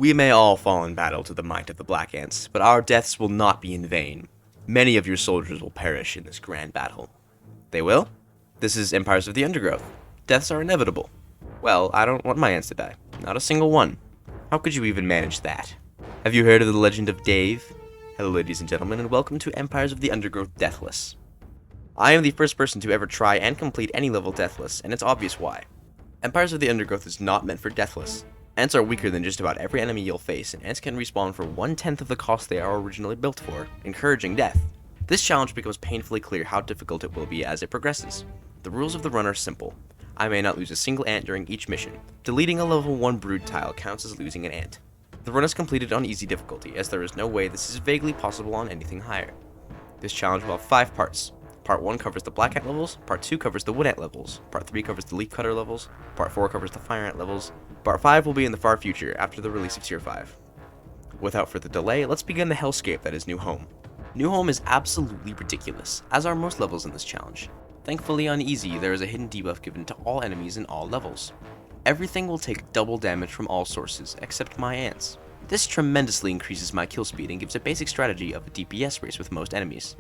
We may all fall in battle to the might of the Black Ants, but our deaths will not be in vain. Many of your soldiers will perish in this grand battle. They will? This is Empires of the Undergrowth. Deaths are inevitable. Well, I don't want my ants to die. Not a single one. How could you even manage that? Have you heard of the legend of Dave? Hello ladies and gentlemen, and welcome to Empires of the Undergrowth Deathless. I am the first person to ever try and complete any level Deathless, and it's obvious why. Empires of the Undergrowth is not meant for Deathless. Ants are weaker than just about every enemy you'll face, and ants can respawn for 1/10 of the cost they are originally built for, encouraging death. This challenge becomes painfully clear how difficult it will be as it progresses. The rules of the run are simple. I may not lose a single ant during each mission. Deleting a level 1 brood tile counts as losing an ant. The run is completed on easy difficulty, as there is no way this is vaguely possible on anything higher. This challenge will have 5 parts. Part 1 covers the black ant levels, Part 2 covers the wood ant levels, Part 3 covers the leaf cutter levels, Part 4 covers the fire ant levels, Part 5 will be in the far future after the release of Tier 5. Without further delay, let's begin the hellscape that is New Home. New Home is absolutely ridiculous, as are most levels in this challenge. Thankfully on easy, there is a hidden debuff given to all enemies in all levels. Everything will take double damage from all sources, except my ants. This tremendously increases my kill speed and gives a basic strategy of a DPS race with most enemies.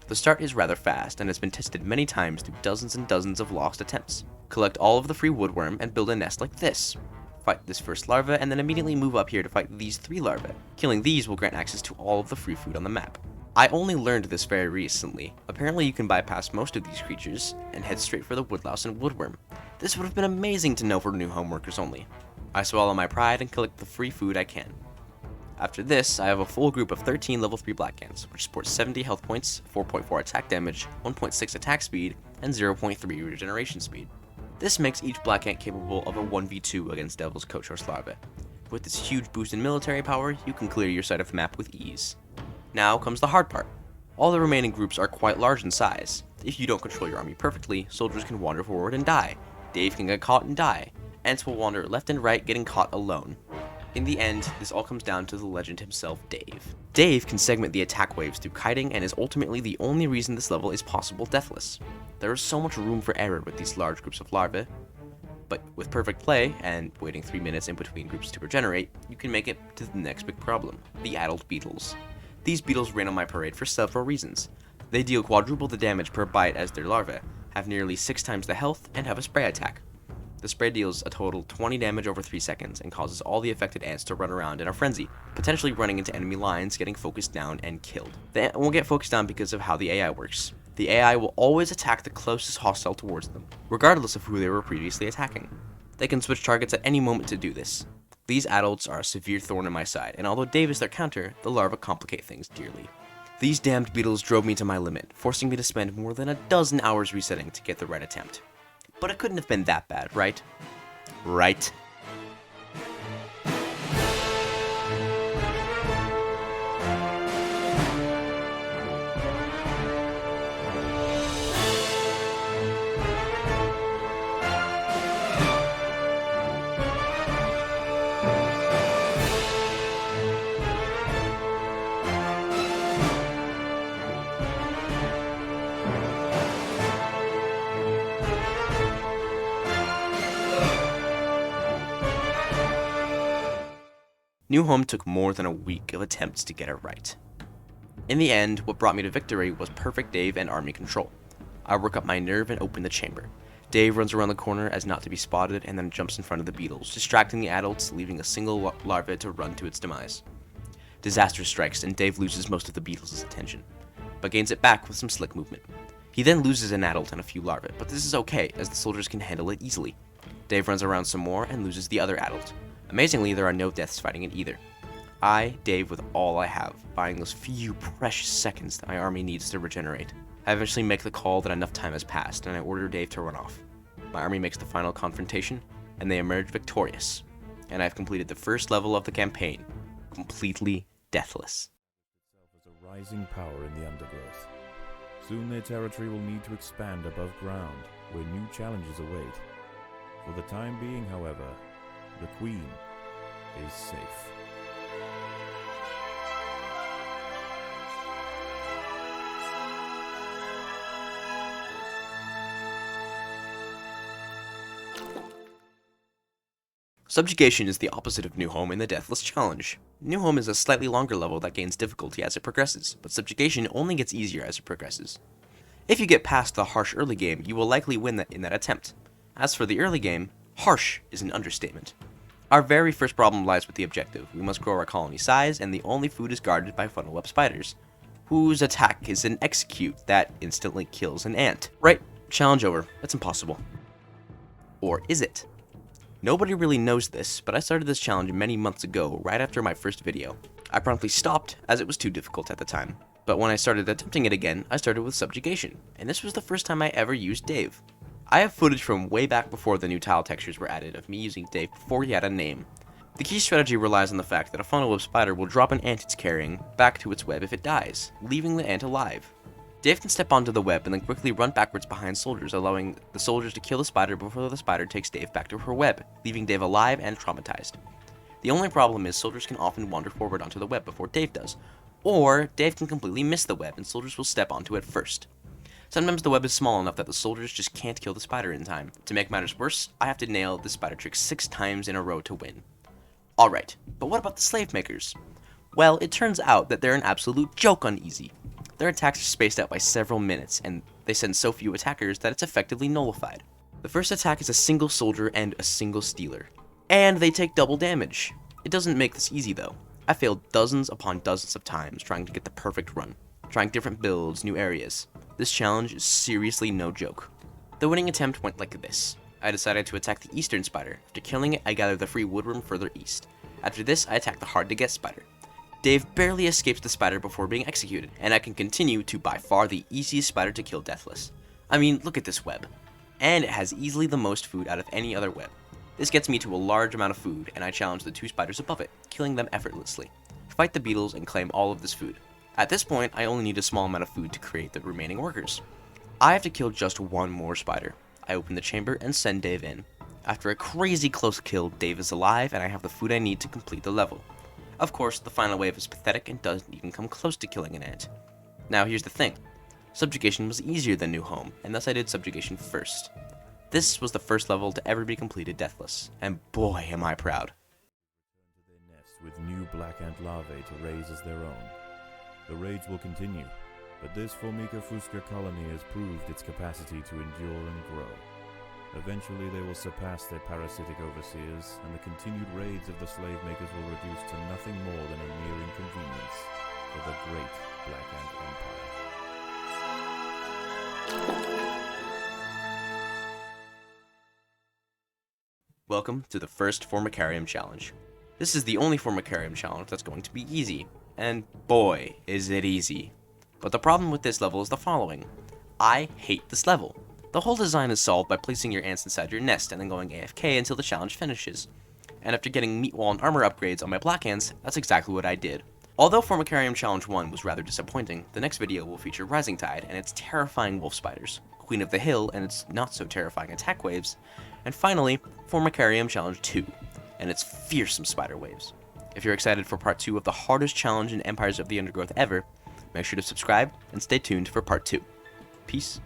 The start is rather fast and has been tested many times through dozens and dozens of lost attempts. Collect all of the free woodworm and build a nest like this. Fight this first larva and then immediately move up here to fight these 3 larvae. Killing these will grant access to all of the free food on the map. I only learned this very recently. Apparently you can bypass most of these creatures and head straight for the woodlouse and woodworm. This would have been amazing to know for new home workers only. I swallow my pride and collect the free food I can. After this, I have a full group of 13 level 3 black ants, which support 70 health points, 4.4 attack damage, 1.6 attack speed, and 0.3 regeneration speed. This makes each black ant capable of a 1v2 against Devil's Coach or Larvae. With this huge boost in military power, you can clear your side of the map with ease. Now comes the hard part. All the remaining groups are quite large in size. If you don't control your army perfectly, soldiers can wander forward and die. Dave can get caught and die. Ants will wander left and right, getting caught alone. In the end, this all comes down to the legend himself, Dave. Dave can segment the attack waves through kiting and is ultimately the only reason this level is possible deathless. There is so much room for error with these large groups of larvae, but with perfect play and waiting 3 minutes in between groups to regenerate, you can make it to the next big problem, the adult beetles. These beetles rain on my parade for several reasons. They deal quadruple the damage per bite as their larvae, have nearly 6 times the health, and have a spray attack. The spray deals a total 20 damage over 3 seconds and causes all the affected ants to run around in a frenzy, potentially running into enemy lines, getting focused down and killed. The ant won't get focused down because of how the AI works. The AI will always attack the closest hostile towards them, regardless of who they were previously attacking. They can switch targets at any moment to do this. These adults are a severe thorn in my side, and although Dave is their counter, the larvae complicate things dearly. These damned beetles drove me to my limit, forcing me to spend more than a dozen hours resetting to get the right attempt. But it couldn't have been that bad, right? Right? New Home took more than a week of attempts to get it right. In the end, what brought me to victory was perfect Dave and army control. I work up my nerve and open the chamber. Dave runs around the corner as not to be spotted and then jumps in front of the beetles, distracting the adults, leaving a single larva to run to its demise. Disaster strikes and Dave loses most of the beetles' attention, but gains it back with some slick movement. He then loses an adult and a few larvae, but this is okay as the soldiers can handle it easily. Dave runs around some more and loses the other adult. Amazingly, there are no deaths fighting it either. I, Dave, with all I have, buying those few precious seconds that my army needs to regenerate. I eventually make the call that enough time has passed, and I order Dave to run off. My army makes the final confrontation, and they emerge victorious. And I've completed the first level of the campaign, completely deathless. As a rising power in the Undergrowth. Soon their territory will need to expand above ground, where new challenges await. For the time being, however, the Queen is safe. Subjugation is the opposite of New Home in the Deathless challenge. New Home is a slightly longer level that gains difficulty as it progresses, but Subjugation only gets easier as it progresses. If you get past the harsh early game, you will likely win in that attempt. As for the early game, harsh is an understatement. Our very first problem lies with the objective. We must grow our colony size, and the only food is guarded by funnel-web spiders, whose attack is an execute that instantly kills an ant. Right, challenge over. That's impossible. Or is it? Nobody really knows this, but I started this challenge many months ago, right after my first video. I promptly stopped, as it was too difficult at the time. But when I started attempting it again, I started with Subjugation, and this was the first time I ever used Dave. I have footage from way back before the new tile textures were added of me using Dave before he had a name. The key strategy relies on the fact that a funnel-web spider will drop an ant it's carrying back to its web if it dies, leaving the ant alive. Dave can step onto the web and then quickly run backwards behind soldiers, allowing the soldiers to kill the spider before the spider takes Dave back to her web, leaving Dave alive and traumatized. The only problem is soldiers can often wander forward onto the web before Dave does, or Dave can completely miss the web and soldiers will step onto it first. Sometimes the web is small enough that the soldiers just can't kill the spider in time. To make matters worse, I have to nail the spider trick 6 times in a row to win. Alright, but what about the slave makers? Well, it turns out that they're an absolute joke on easy. Their attacks are spaced out by several minutes, and they send so few attackers that it's effectively nullified. The first attack is a single soldier and a single stealer, and they take double damage. It doesn't make this easy though. I failed dozens upon dozens of times trying to get the perfect run, trying different builds, new areas. This challenge is seriously no joke. The winning attempt went like this. I decided to attack the eastern spider. After killing it, I gathered the free woodworm further east. After this, I attacked the hard-to-get spider. Dave barely escapes the spider before being executed, and I can continue to by far the easiest spider to kill Deathless. I mean, look at this web. And it has easily the most food out of any other web. This gets me to a large amount of food, and I challenge the 2 spiders above it, killing them effortlessly. Fight the beetles and claim all of this food. At this point, I only need a small amount of food to create the remaining workers. I have to kill just 1 more spider. I open the chamber and send Dave in. After a crazy close kill, Dave is alive, and I have the food I need to complete the level. Of course, the final wave is pathetic and doesn't even come close to killing an ant. Now here's the thing. Subjugation was easier than New Home, and thus I did Subjugation first. This was the first level to ever be completed Deathless, and boy am I proud. To their nests with new black ant larvae to raise as their own. The raids will continue, but this Formicarium colony has proved its capacity to endure and grow. Eventually they will surpass their parasitic overseers, and the continued raids of the slave makers will reduce to nothing more than a mere inconvenience for the great Black Ant Empire. Welcome to the first Formicarium challenge. This is the only Formicarium challenge that's going to be easy, and boy, is it easy. But the problem with this level is the following. I hate this level. The whole design is solved by placing your ants inside your nest and then going AFK until the challenge finishes. And after getting meat wall and armor upgrades on my black ants, that's exactly what I did. Although Formicarium Challenge 1 was rather disappointing, the next video will feature Rising Tide and its terrifying wolf spiders, Queen of the Hill and its not so terrifying attack waves, and finally, Formicarium Challenge 2 and its fearsome spider waves. If you're excited for part 2 of the hardest challenge in Empires of the Undergrowth ever, make sure to subscribe and stay tuned for part 2. Peace.